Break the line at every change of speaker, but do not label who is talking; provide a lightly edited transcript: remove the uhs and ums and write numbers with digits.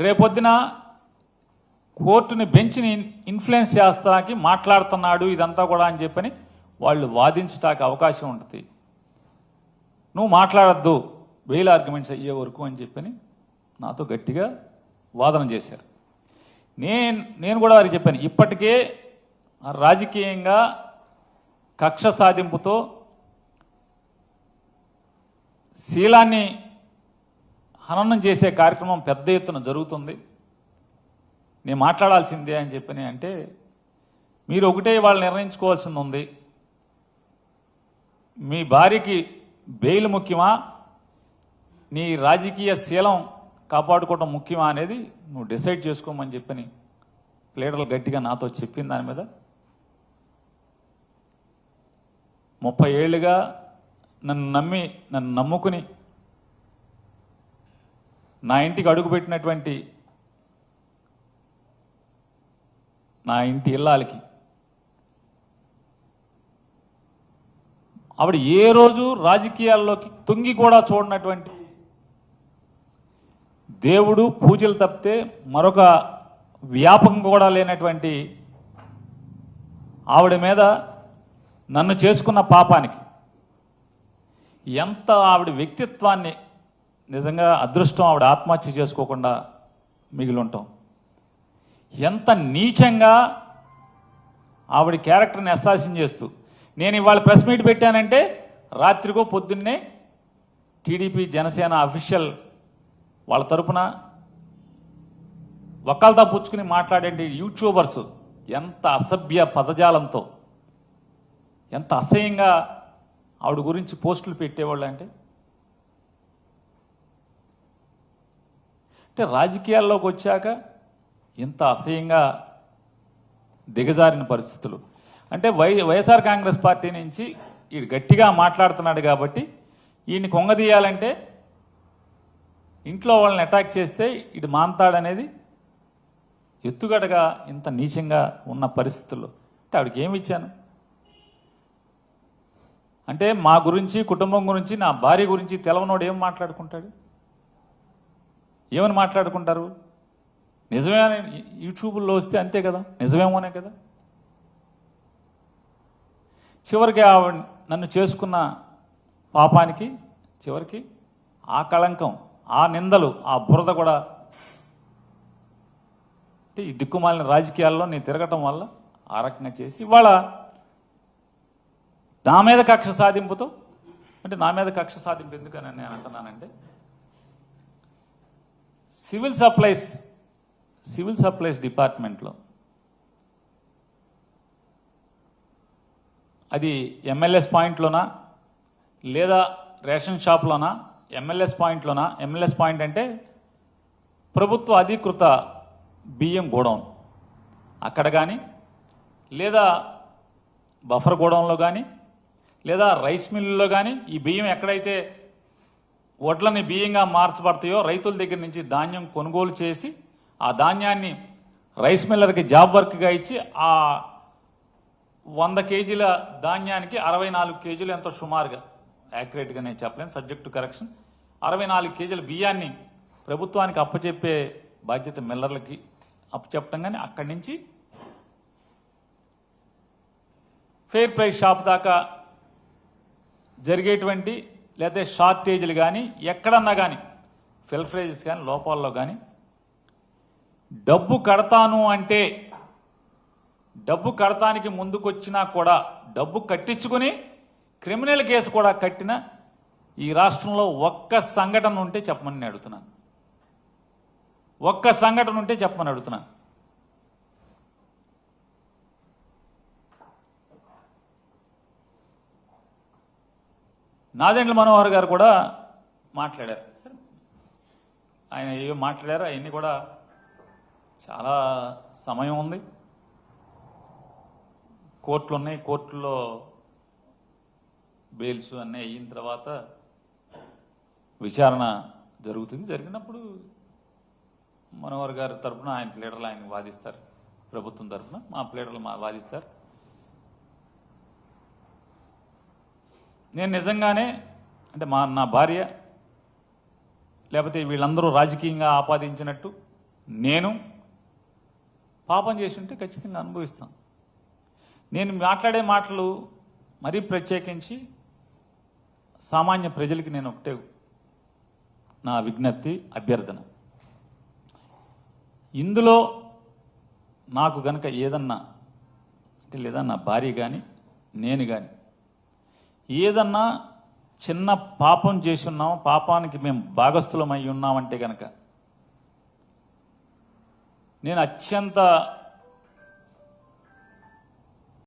రేపొద్దున కోర్టుని బెంచ్ని ఇన్ఫ్లుయెన్స్ చేస్తానికి మాట్లాడుతున్నాడు ఇదంతా కూడా అని చెప్పని వాళ్ళు వాదించడానికి అవకాశం ఉంటుంది. నువ్వు మాట్లాడద్దు బెయిల్ ఆర్గ్యుమెంట్స్ అయ్యే వరకు అని చెప్పని నాతో గట్టిగా వాదన చేశారు. నేను కూడా వారికి చెప్పాను, ఇప్పటికే రాజకీయంగా కక్ష సాధింపుతో శీలాన్ని హననం చేసే కార్యక్రమం పెద్ద ఎత్తున జరుగుతుంది, నేను మాట్లాడాల్సిందే అని చెప్పని అంటే, మీరు ఒకటే వాళ్ళు నిర్ణయించుకోవాల్సింది ఉంది, మీ భార్యకి బెయిల్ ముఖ్యమా నీ రాజకీయ శీలం కాపాడుకోవడం ముఖ్యమా అనేది నువ్వు డిసైడ్ చేసుకోమని చెప్పని ప్లేడర్లు గట్టిగా నాతో చెప్పిన దాని మీద 30 ఏళ్ళుగా నన్ను నమ్ముకుని నా ఇంటికి అడుగుపెట్టినటువంటి నా ఇంటి ఇల్లాలకి ఆవిడ ఏ రోజు రాజకీయాల్లోకి తొంగి కూడా చూడనటువంటి దేవుడు పూజలు తప్పితే మరొక వ్యాపకం కూడా లేనటువంటి ఆవిడ మీద నన్ను చేసుకున్న పాపానికి ఎంత ఆవిడ వ్యక్తిత్వాన్ని నిజంగా అదృష్టం ఆవిడ ఆత్మహత్య చేసుకోకుండా మిగిలి ఉంటాం. ఎంత నీచంగా ఆవిడ క్యారెక్టర్ని అసాసిన్ చేస్తూ నేను ఇవాళ ప్రెస్ మీట్ పెట్టానంటే రాత్రికో పొద్దున్నే టీడీపీ జనసేన అఫీషియల్ వాళ్ళ తరపున వకాల్తా పుచ్చుకుని మాట్లాడే యూట్యూబర్స్ ఎంత అసభ్య పదజాలంతో ఎంత అసహ్యంగా ఆవిడ గురించి పోస్టులు పెట్టేవాళ్ళు అంటే రాజకీయాల్లోకి వచ్చాక ఇంత అసహ్యంగా దిగజారిన పరిస్థితులు. అంటే వైఎస్ఆర్ కాంగ్రెస్ పార్టీ నుంచి ఈడు గట్టిగా మాట్లాడుతున్నాడు కాబట్టి ఈయన్ని కొంగదీయాలంటే ఇంట్లో వాళ్ళని అటాక్ చేస్తే ఇటు మాంతాడనేది ఎత్తుగడగా ఇంత నీచంగా ఉన్న పరిస్థితుల్లో అంటే ఆవిడకి ఏమి ఇచ్చాను అంటే మా గురించి కుటుంబం గురించి నా భార్య గురించి తెలవనోడు ఏం మాట్లాడుకుంటాడు, ఏమని మాట్లాడుకుంటారు? నిజమే యూట్యూబ్లో వస్తే అంతే కదా, నిజమేమోనే కదా. చివరికి నన్ను చేసుకున్న పాపానికి చివరికి ఆ కళంకం, ఆ నిందలు, ఆ బురద కూడా అంటే ఈ దిక్కుమాలిన రాజకీయాల్లో నేను తిరగటం వల్ల ఆ రకంగా చేసి ఇవాళ నా మీద కక్ష సాధింపుతో అంటే నా మీద కక్ష సాధింపు ఎందుకని నేను అంటున్నానంటే సివిల్ సప్లైస్ డిపార్ట్మెంట్లో అది ఎంఎల్ఎస్ పాయింట్లోనా లేదా రేషన్ షాప్లోనా ఎంఎల్ఎస్ పాయింట్లోనా? ఎంఎల్ఎస్ పాయింట్ అంటే ప్రభుత్వ అధీకృత బియ్యం గోడౌన్ అక్కడ కానీ లేదా బఫర్ గోడౌన్లో కానీ లేదా రైస్ మిల్లులో కానీ ఈ బియ్యం ఎక్కడైతే వడ్లని బియ్యంగా మార్చబడతాయో రైతుల దగ్గర నుంచి ధాన్యం కొనుగోలు చేసి ఆ ధాన్యాన్ని రైస్ మిల్లర్కి జాబ్ వర్క్గా ఇచ్చి ఆ 100 కేజీల ధాన్యానికి 64 కేజీలు ఎంతో సుమారుగా, యాక్యురేట్గా నేను చెప్పలేను, సబ్జెక్ట్ టు కరెక్షన్, 64 కేజీల బియ్యాన్ని ప్రభుత్వానికి అప్పచెప్పే బాధ్యత మిల్లర్లకి అప్పచెప్పటం. కానీ అక్కడి నుంచి ఫెయిర్ ప్రైస్ షాప్ దాకా జరిగేటువంటి లేకపోతే షార్టేజ్లు కానీ ఎక్కడన్నా కానీ ఫిల్ఫ్రేజెస్ కానీ లోపాల్లో కానీ డబ్బు కడతాను అంటే డబ్బు కడతానికి ముందుకొచ్చినా కూడా డబ్బు కట్టించుకుని క్రిమినల్ కేసు కూడా కట్టిన ఈ రాష్ట్రంలో ఒక్క సంఘటన ఉంటే చెప్పమని నేను అడుగుతున్నాను. ఒక్క సంఘటన ఉంటే చెప్పమని అడుగుతున్నాను. నాదెండ్ల మనోహర్ గారు కూడా మాట్లాడారు. ఆయన ఏమో మాట్లాడారు, అవన్నీ కూడా చాలా సమయం ఉంది, కోర్టులు ఉన్నాయి, కోర్టుల్లో బెయిల్స్ అన్నీ అయిన తర్వాత విచారణ జరుగుతుంది. జరిగినప్పుడు మనోహర్ గారి తరఫున ఆయన ప్లేడర్లు ఆయన వాదిస్తారు, ప్రభుత్వం తరఫున మా ప్లేడర్లు వాదిస్తారు. నేను నిజంగానే అంటే నా భార్య లేకపోతే వీళ్ళందరూ రాజకీయంగా ఆపాదించినట్టు నేను పాపం చేసి ఉంటే ఖచ్చితంగా అనుభవిస్తాను. నేను మాట్లాడే మాటలు మరీ ప్రత్యేకించి సామాన్య ప్రజలకి నేను ఒకటే నా విజ్ఞప్తి, అభ్యర్థన. ఇందులో నాకు గనక ఏదన్నా అంటే లేదా నా భార్య కానీ నేను కానీ ఏదన్నా చిన్న పాపం చేసి ఉన్నాం, పాపానికి మేము భాగస్థులం అయి ఉన్నామంటే కనుక నేను అత్యంత